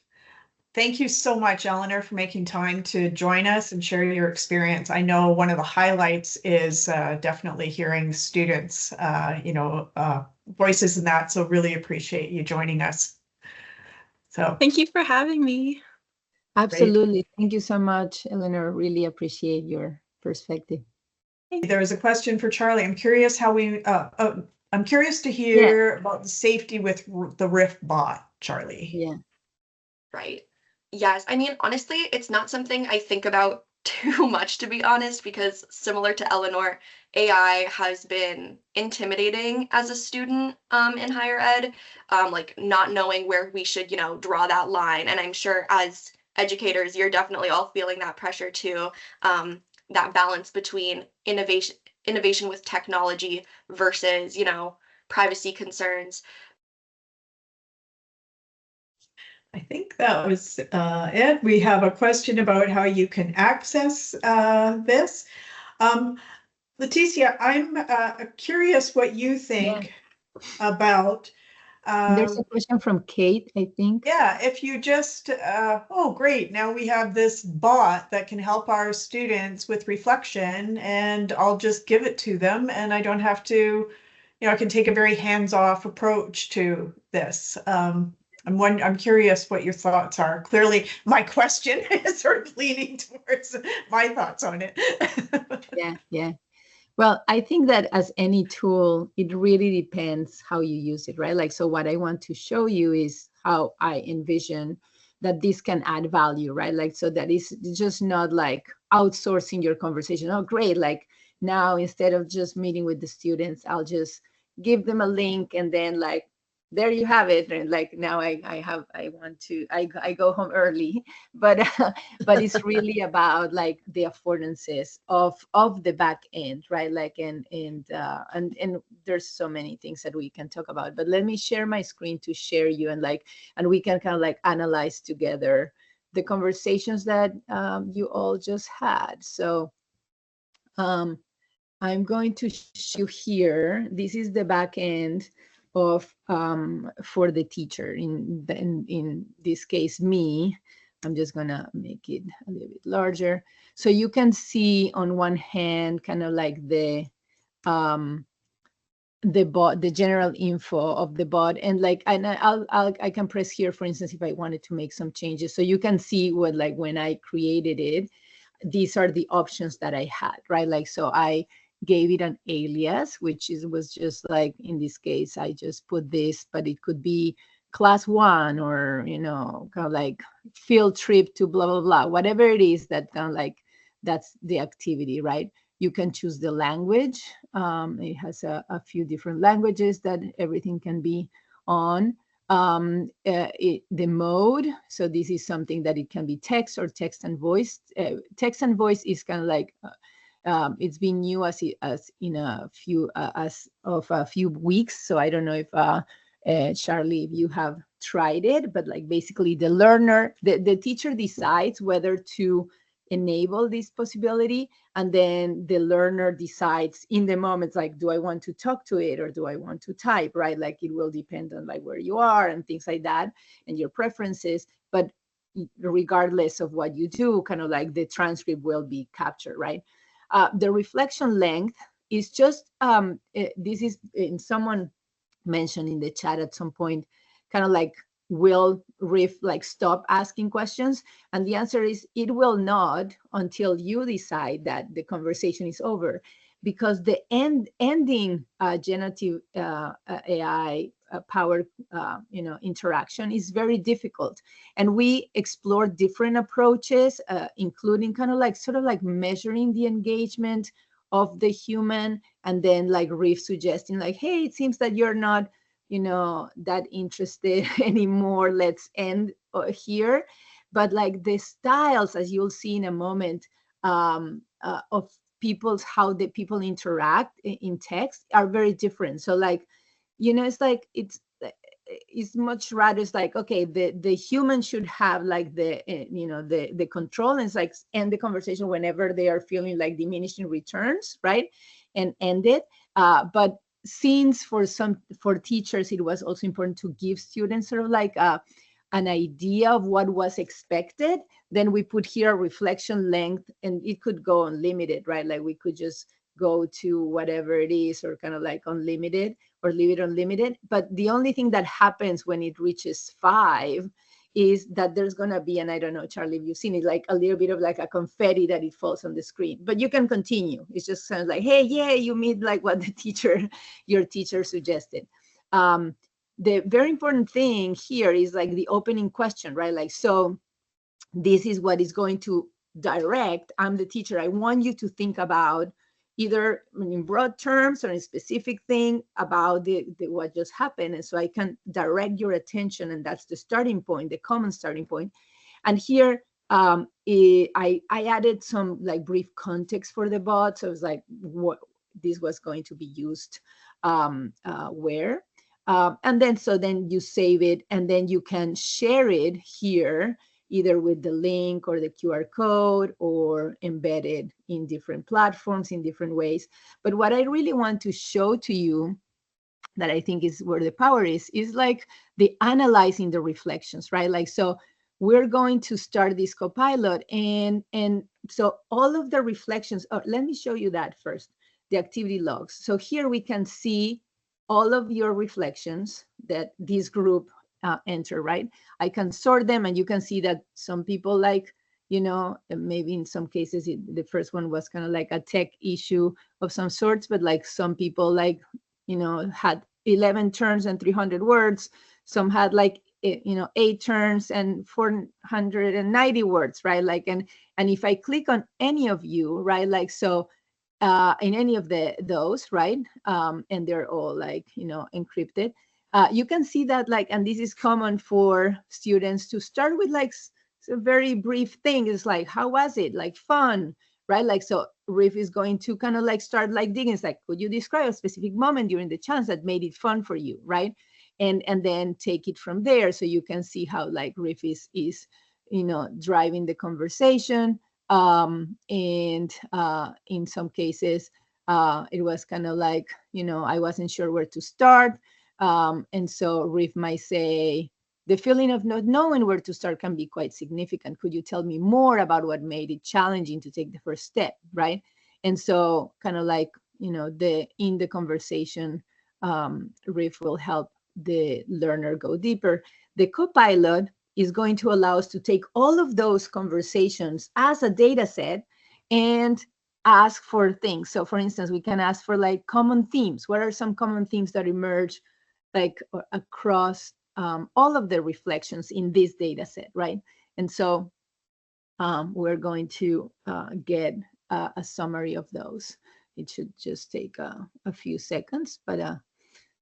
Thank you so much, Eleanor, for making time to join us and share your experience. I know one of the highlights is definitely hearing students, voices in that. So really appreciate you joining us. So thank you for having me. Absolutely. Thank you so much, Eleanor. Really appreciate your perspective. There is a question for Charley. I'm curious how I'm curious to hear about the safety with the Riff bot, Charley. Yeah. Right. Yes. I mean, honestly, it's not something I think about too much, to be honest, because similar to Eleanor, AI has been intimidating as a student in higher ed, like not knowing where we should, draw that line. And I'm sure as educators, you're definitely all feeling that pressure too, that balance between innovation with technology versus, privacy concerns. I think that was it. We have a question about how you can access this. Leticia, I'm curious what you think about. There's a question from Kate, I think. Yeah, if you just, oh, great. Now we have this bot that can help our students with reflection, and I'll just give it to them, and I don't have to, I can take a very hands-off approach to this. I'm curious what your thoughts are. Clearly, my question is sort of leaning towards my thoughts on it. Yeah. Well, I think that as any tool, it really depends how you use it, right? Like, so what I want to show you is how I envision that this can add value, right? Like, so that is just not like outsourcing your conversation. Oh, great. Like now, instead of just meeting with the students, I'll just give them a link and then like, there you have it. And like, now I go home early, but but it's really about like the affordances of the back end, right? Like and there's so many things that we can talk about, but let me share my screen to share you and we can kind of like analyze together the conversations that you all just had. So I'm going to show you here. This is the back end of for the teacher. In this case, me. I'm just gonna make it a little bit larger, so you can see on one hand, kind of like the bot, the general info of the bot, and like, and I can press here, for instance, if I wanted to make some changes, so you can see what, like, when I created it, these are the options that I had, right? Like, so I gave it an alias, which was just like, in this case, I just put this, but it could be class 1 or, you know, kind of like field trip to blah, blah, blah, whatever it is that kind of like, that's the activity, right? You can choose the language. It has a few different languages that everything can be on. The mode, so this is something that it can be text or text and voice. Text and voice is kind of like, it's been new as in a few weeks. So I don't know if Charley, if you have tried it, but like basically the learner, the teacher decides whether to enable this possibility, and then the learner decides in the moment, like, do I want to talk to it or do I want to type, right? Like, it will depend on like where you are and things like that and your preferences, but regardless of what you do, kind of like the transcript will be captured, right? The reflection length is just, this is, someone mentioned in the chat at some point, kind of like, will Riff like stop asking questions? And the answer is, it will not until you decide that the conversation is over, because the ending generative AI powered interaction is very difficult, and we explore different approaches, including kind of like sort of like measuring the engagement of the human, and then like Riff suggesting like, hey, it seems that you're not that interested anymore, let's end here. But like the styles, as you'll see in a moment, of how the people interact in text are very different. So like, it's like, it's much rather, it's like, okay, the human should have like the control, and it's like end the conversation whenever they are feeling like diminishing returns, right? And end it. But since for teachers, it was also important to give students sort of like an idea of what was expected, then we put here a reflection length, and it could go unlimited, right? Like we could just go to whatever it is, or kind of like unlimited, or leave it unlimited. But the only thing that happens when it reaches 5 is that there's going to be, and I don't know, Charley, if you've seen it, like a little bit of like a confetti that it falls on the screen, but you can continue. It's just kind of like, hey, yeah, you meet like what your teacher suggested. The very important thing here is like the opening question, right? Like, so this is what is going to direct. I'm the teacher. I want you to think about either in broad terms or a specific thing about what just happened. And so I can direct your attention, and that's the starting point, the common starting point. And here I added some like brief context for the bot. So it was like what this was going to be used where. And then you save it, and then you can share it here, either with the link or the QR code, or embedded in different platforms in different ways. But what I really want to show to you, that I think is where the power is like the analyzing the reflections, right? Like, so we're going to start this copilot, and so all of the reflections, let me show you that first, the activity logs. So here we can see all of your reflections that this group enter, right? I can sort them, and you can see that some people like, you know, maybe in some cases, the first one was kind of like a tech issue of some sorts, but like some people like, you know, had 11 turns and 300 words. Some had like, you know, 8 turns and 490 words, right? Like, and if I click on any of you, right, like, so in any of those, right, and they're all like, you know, encrypted, you can see that like, and this is common for students to start with like a very brief thing. It's like, how was it? Like fun, right? Like, so Riff is going to kind of like start like digging. It's like, could you describe a specific moment during the chance that made it fun for you, right? And then take it from there. So you can see how like Riff is you know, driving the conversation. And in some cases, it was kind of like, you know, I wasn't sure where to start. And so Riff might say, the feeling of not knowing where to start can be quite significant. Could you tell me more about what made it challenging to take the first step, right? And so kind of like, you know, in the conversation, Riff will help the learner go deeper. The Copilot is going to allow us to take all of those conversations as a data set and ask for things. So for instance, we can ask for like common themes. What are some common themes that emerge like across all of the reflections in this data set, right? And so we're going to get a summary of those. It should just take a few seconds, but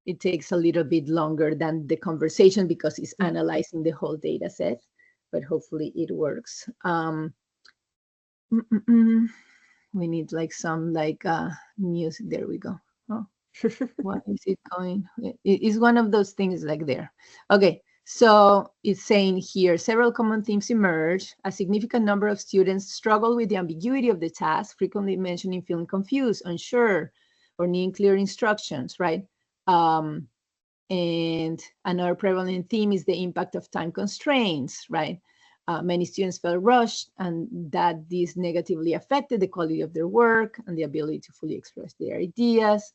it takes a little bit longer than the conversation because it's analyzing the whole data set, but hopefully it works. We need like some like music. There we go. Oh, why is it going? It's one of those things like there. Okay, so it's saying here, several common themes emerge. A significant number of students struggle with the ambiguity of the task, frequently mentioning feeling confused, unsure, or needing clear instructions, right? And another prevalent theme is the impact of time constraints, right? Many students felt rushed and that this negatively affected the quality of their work and the ability to fully express their ideas.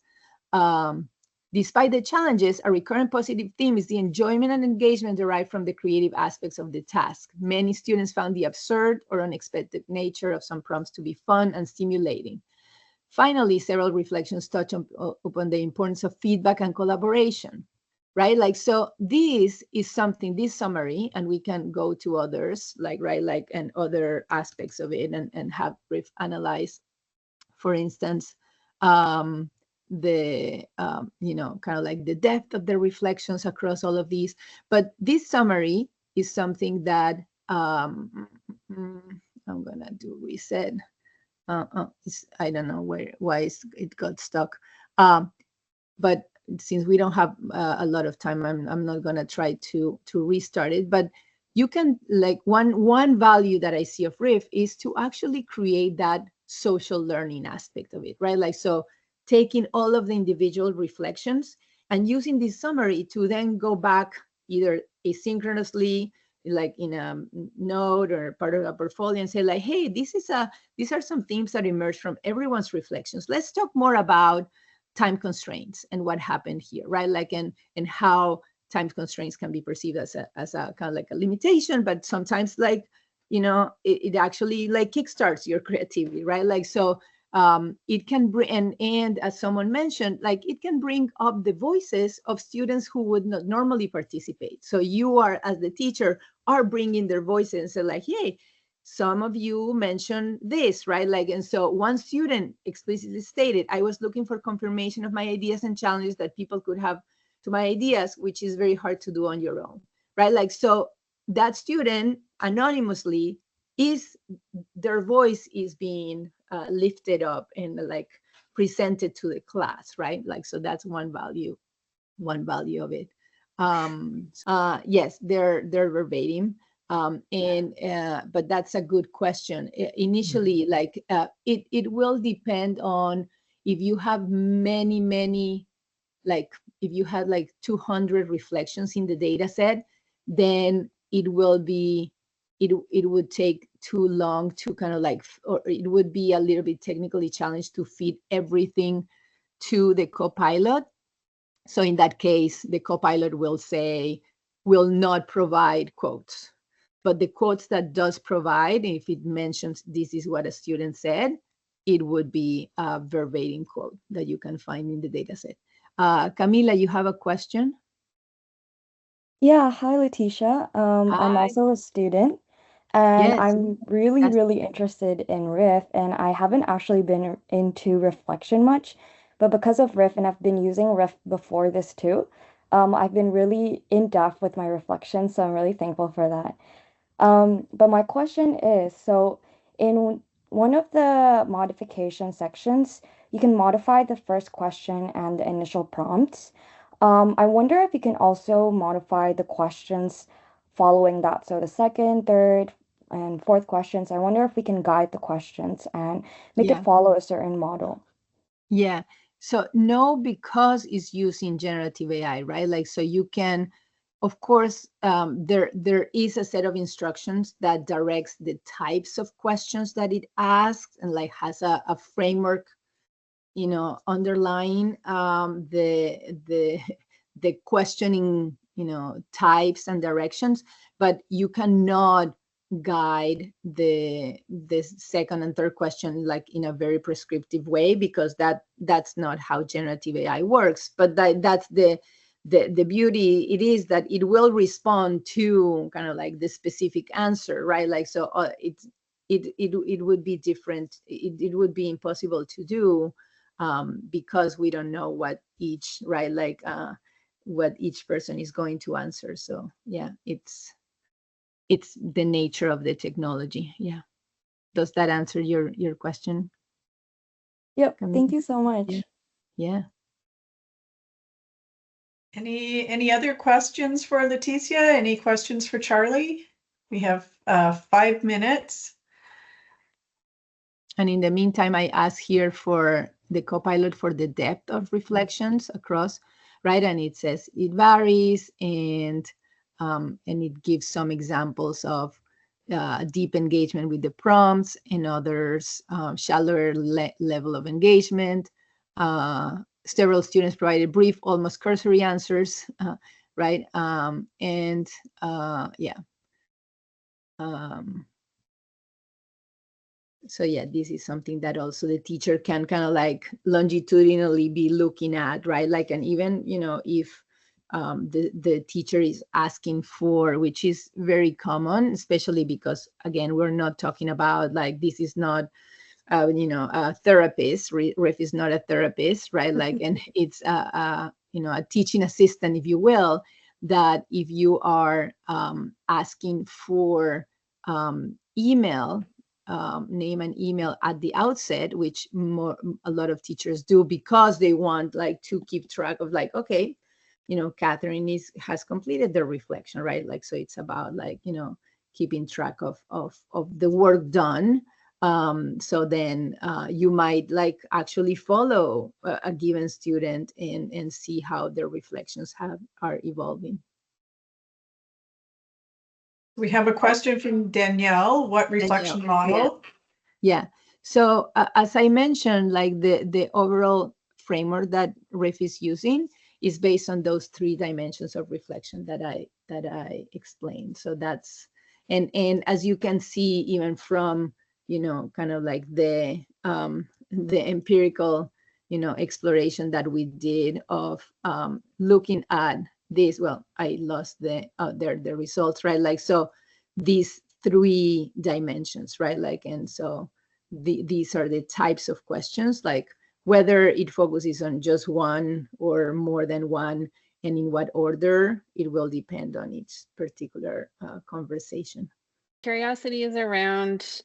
Despite the challenges, a recurrent positive theme is the enjoyment and engagement derived from the creative aspects of the task. Many students found the absurd or unexpected nature of some prompts to be fun and stimulating. Finally, several reflections touch upon the importance of feedback and collaboration, right? Like, so this is something, this summary, and we can go to others, like, right, like, and other aspects of it and have Riff analyze, for instance, the, you know, kind of like the depth of the reflections across all of these. But this summary is something that I'm gonna do reset. I don't know why it got stuck. But since we don't have a lot of time, I'm not gonna try to restart it. But you can, like, one value that I see of Riff is to actually create that social learning aspect of it, right? Like, so taking all of the individual reflections and using this summary to then go back either asynchronously, like in a note or part of a portfolio, and say like, hey, these are some themes that emerge from everyone's reflections. Let's talk more about time constraints and what happened here, right? Like, and how time constraints can be perceived as a kind of like a limitation, but sometimes, like, you know, it actually like kickstarts your creativity, right? Like, so it can bring, and as someone mentioned, like, it can bring up the voices of students who would not normally participate. So you are, as the teacher, are bringing their voices and say like, hey, some of you mentioned this, right? Like, and so one student explicitly stated, I was looking for confirmation of my ideas and challenges that people could have to my ideas, which is very hard to do on your own, right? Like, so that student anonymously their voice is being lifted up and like presented to the class, right? Like, so that's one value of it. Yes, they're verbatim. But that's a good question. Initially, like, it will depend on if you have many, like, if you had like 200 reflections in the data set, then it would take too long to kind of like, or it would be a little bit technically challenged to feed everything to the Copilot. So in that case, the Copilot will say, will not provide quotes. But the quotes that does provide, if it mentions this is what a student said, it would be a verbatim quote that you can find in the data set. Camila, you have a question? Yeah, hi Leticia. I'm Hi. also a student and Yes. I'm really interested in Riff, and I haven't actually been into reflection much, but because of Riff, and I've been using Riff before this too, I've been really in depth with my reflection, so I'm really thankful for that. But my question is, so in one of the modification sections, you can modify the first question and the initial prompts. I wonder if you can also modify the questions following that. So the second, third, and fourth questions. I wonder if we can guide the questions and make it follow a certain model. Yeah. So no, because it's using generative AI, right? Like, so you can, of course, there is a set of instructions that directs the types of questions that it asks, and like has a framework, you know, underlying the questioning, you know, types and directions, but you cannot guide the second and third question like in a very prescriptive way, because that's not how generative AI works. But that's the beauty. It is that it will respond to kind of like the specific answer, right? Like, so it would be different. It would be impossible to do because we don't know what each, right, like what each person is going to answer. So yeah, it's the nature of the technology. Yeah. Does that answer your question? Yep. Thank you so much. Yeah. Yeah. Any other questions for Leticia? Any questions for Charley? We have 5 minutes. And in the meantime, I ask here for the Copilot for the depth of reflections across, right? And it says it varies, and it gives some examples of deep engagement with the prompts, and others shallower level of engagement. Several students provided brief, almost cursory answers, right? Yeah. So yeah, this is something that also the teacher can kind of like longitudinally be looking at, right? Like, and even, you know, if the teacher is asking for, which is very common, especially because, again, we're not talking about like, this is not, you know, a therapist. Riff is not a therapist, right? Like, and it's, you know, a teaching assistant, if you will, that if you are asking for email, name and email at the outset, which a lot of teachers do because they want like to keep track of like, okay, you know, Catherine has completed the reflection, right? Like, so it's about like, you know, keeping track of the work done. So then you might like actually follow a given student and see how their reflections are evolving. We have a question from Danielle. What reflection model? Yeah. So as I mentioned, like the overall framework that Riff is using is based on those 3 dimensions of reflection that I explained. So that's, and as you can see, even from, you know, kind of like the empirical, you know, exploration that we did of looking at this. Well, I lost the results, right? Like, so these 3 dimensions, right? Like, and so these are the types of questions, like whether it focuses on just one or more than one, and in what order, it will depend on each particular conversation. Curiosity is around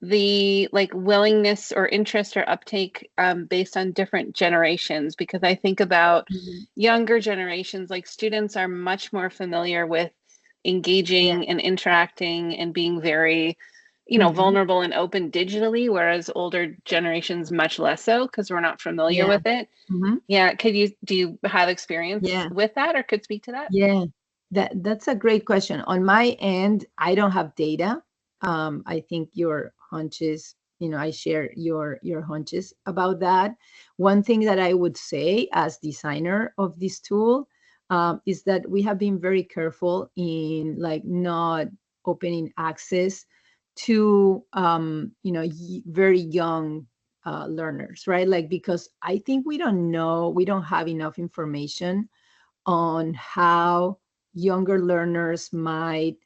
the like willingness or interest or uptake based on different generations, because I think about younger generations, like students are much more familiar with engaging and interacting and being very, you know, vulnerable and open digitally, whereas older generations much less so because we're not familiar with it. Yeah. Do you have experience with that or could speak to that? Yeah, that's a great question. On my end, I don't have data. I think your hunches, you know, I share your hunches about that. One thing that I would say as designer of this tool is that we have been very careful in like not opening access to very young learners, right? Like, because I think we don't have enough information on how younger learners might,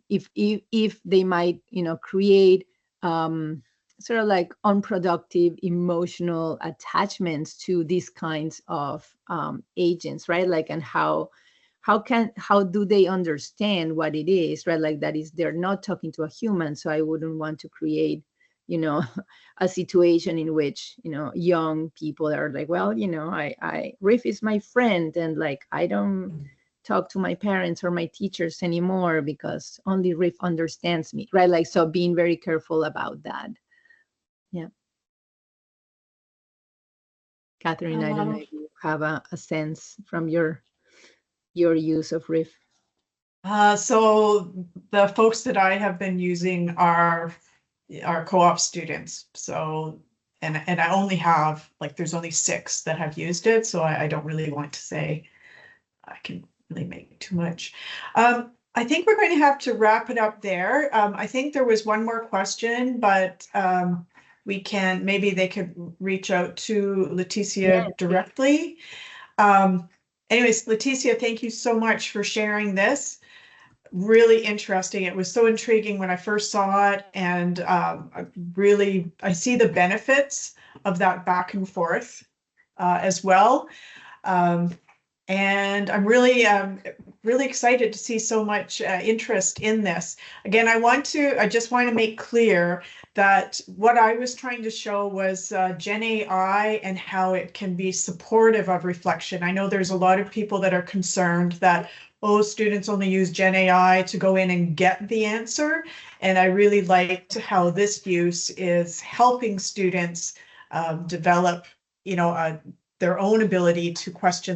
if they might, create sort of like unproductive emotional attachments to these kinds of agents, right? Like, and how do they understand what it is, right? Like, that is, they're not talking to a human. So I wouldn't want to create, a situation in which, young people are like, well, Riff is my friend, and like, I don't talk to my parents or my teachers anymore because only Riff understands me, right? Like, so being very careful about that. Yeah. Catherine, I don't know if you have a sense from your use of Riff. So the folks that I have been using are co-op students. So, and I only have, like, there's only 6 that have used it. So I don't really want to say I can really make too much. I think we're going to have to wrap it up there. I think there was one more question, but maybe they could reach out to Leticia directly. Anyways, Leticia, thank you so much for sharing this. Really interesting. It was so intriguing when I first saw it, and I see the benefits of that back and forth as well. And I'm really excited to see so much interest in this. Again, I just want to make clear that what I was trying to show was GenAI and how it can be supportive of reflection. I know there's a lot of people that are concerned that, oh, students only use GenAI to go in and get the answer. And I really liked how this use is helping students develop, their own ability to question